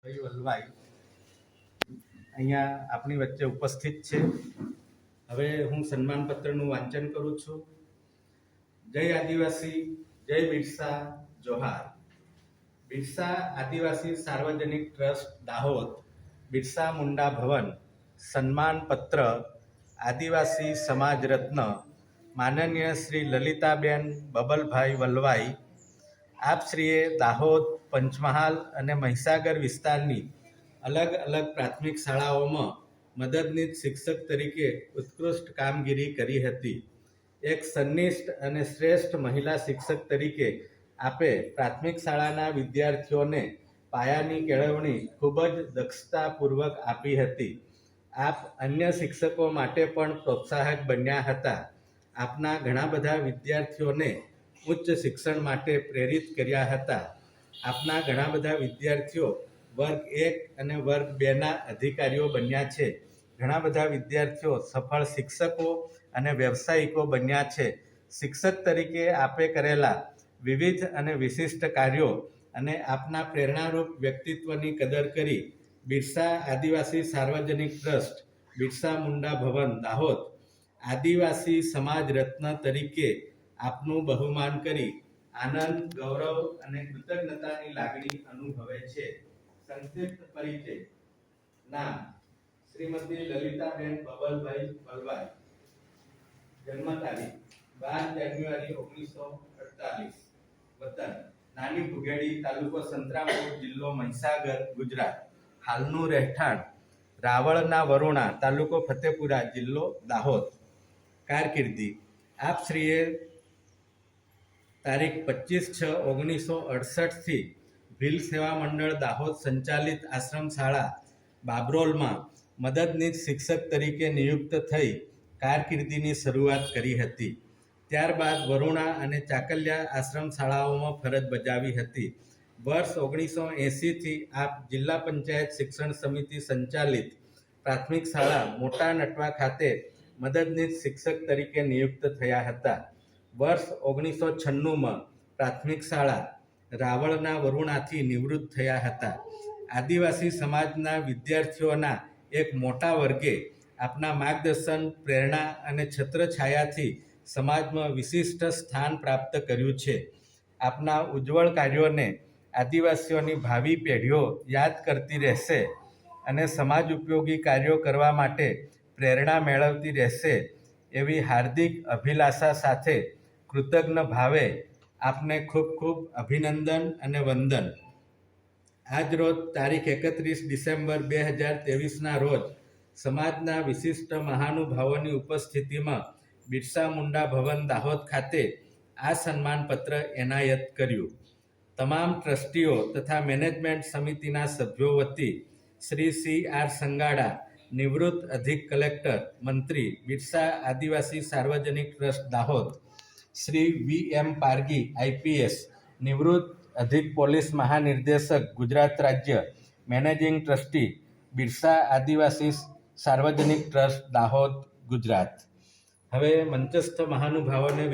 ભાઈ વલ્લભાઈ અહીંયા આપણી વચ્ચે ઉપસ્થિત છે. હવે હું સન્માનપત્રનું વાંચન કરું છું. જય આદિવાસી, જય બિરસા, જોહાર. બિરસા આદિવાસી સાર્વજનિક ટ્રસ્ટ દાહોદ બિરસા મુંડા ભવન સન્માનપત્ર આદિવાસી સમાજ રત્ન માનનીય શ્રી લલિતાબેન બબલભાઈ વલ્લભાઈ આપશ્રીએ દાહોદ, પંચમહાલ અને મહીસાગર વિસ્તારની અલગ અલગ પ્રાથમિક શાળાઓમાં મદદનીશ શિક્ષક તરીકે ઉત્કૃષ્ટ કામગીરી કરી હતી. એક સંનિષ્ઠ અને શ્રેષ્ઠ મહિલા શિક્ષક તરીકે આપે પ્રાથમિક શાળાના વિદ્યાર્થીઓને પાયાની કેળવણી ખૂબ જ દક્ષતાપૂર્વક આપી હતી. આપ અન્ય શિક્ષકો માટે પણ પ્રોત્સાહક બન્યા હતા. આપના ઘણા બધા વિદ્યાર્થીઓને ઉચ્ચ શિક્ષણ માટે પ્રેરિત કર્યા હતા. આપના ઘણા બધા વિદ્યાર્થીઓ વર્ગ 1 અને વર્ગ 2ના અધિકારીઓ બન્યા છે. ઘણા બધા વિદ્યાર્થીઓ સફળ શિક્ષકો અને વ્યવસાયિકો બન્યા છે. શિક્ષક તરીકે આપે કરેલા વિવિધ અને વિશિષ્ટ કાર્યો અને આપના પ્રેરણારૂપ વ્યક્તિત્વની કદર કરી બિરસા આદિવાસી સાર્વજનિક ટ્રસ્ટ બિરસા મુંડા ભવન દાહોદ આદિવાસી સમાજ રત્ન તરીકે આપનું બહુમાન કરી આનંદ, ગૌરવ અને કૃતજ્ઞતાની લાગણી અનુભવે છે. સંક્ષિપ્ત પરિચય. નામ શ્રીમતી લલિતાબેન બબલભાઈ વલ્લભાઈ. જન્મ તારીખ 12 જાન્યુઆરી 1948. વતન નાની ભુગેડી, તાલુકો સંતરામપુર, જિલ્લો મહીસાગર, ગુજરાત. હાલનું રહેઠાણ રાવળના વરુણા, તાલુકો ફતેપુરા, જિલ્લો દાહોદ. કારકિર્દી. આપશ્રીએ તારીખ 25/6/1968 થી ભીલ સેવા મંડળ દાહોદ સંચાલિત આશ્રમ શાળા બાબરોલમાં મદદનીશ શિક્ષક તરીકે નિયુક્ત થઈ કારકિર્દીની શરૂઆત કરી હતી. ત્યારબાદ વરુણા અને ચાકલિયા આશ્રમ શાળાઓમાં ફરજ બજાવી હતી. વર્ષ 1980 થી આપ જિલ્લા પંચાયત શિક્ષણ સમિતિ સંચાલિત પ્રાથમિક શાળા મોટા નટવા ખાતે મદદનીશ શિક્ષક તરીકે નિયુક્ત થયા હતા. વર્ષ 1996માં પ્રાથમિક શાળા રાવળના વરુણાથી નિવૃત્ત થયા હતા. આદિવાસી સમાજના વિદ્યાર્થીઓના એક મોટા વર્ગે આપના માર્ગદર્શન, પ્રેરણા અને છત્રછાયાથી સમાજમાં વિશિષ્ટ સ્થાન પ્રાપ્ત કર્યું છે. આપના ઉજ્જવળ કાર્યોને આદિવાસીઓની ભાવિ પેઢીઓ યાદ કરતી રહેશે અને સમાજ ઉપયોગી કાર્યો કરવા માટે પ્રેરણા મેળવતી રહેશે એવી હાર્દિક અભિલાષા સાથે કૃતજ્ઞ ભાવે આપને ખૂબ ખૂબ અભિનંદન અને વંદન. આજ રોજ તારીખ 31 ડિસેમ્બર 2023ના રોજ સમાજના વિશિષ્ટ મહાનુભાવોની ઉપસ્થિતિમાં બિરસા મુંડા ભવન દાહોદ ખાતે આ સન્માનપત્ર એનાયત કર્યું. તમામ ટ્રસ્ટીઓ તથા મેનેજમેન્ટ સમિતિના સભ્યો વતી શ્રી C.R. સંગાડા, નિવૃત્ત અધિક કલેક્ટર મંત્રી બિરસા આદિવાસી સાર્વજનિક trust Dahod, Shri V.M. Pargi IPS, નિવૃત્ત અધિક પોલીસ મહાનિર્દેશક ગુજરાત રાજ્ય, મેનેજિંગ ટ્રસ્ટી બિરસા આદિવાસી સાર્વજનિક ટ્રસ્ટ દાહોદ, ગુજરાત. હવે મંચસ્થ મહાનુભાવોને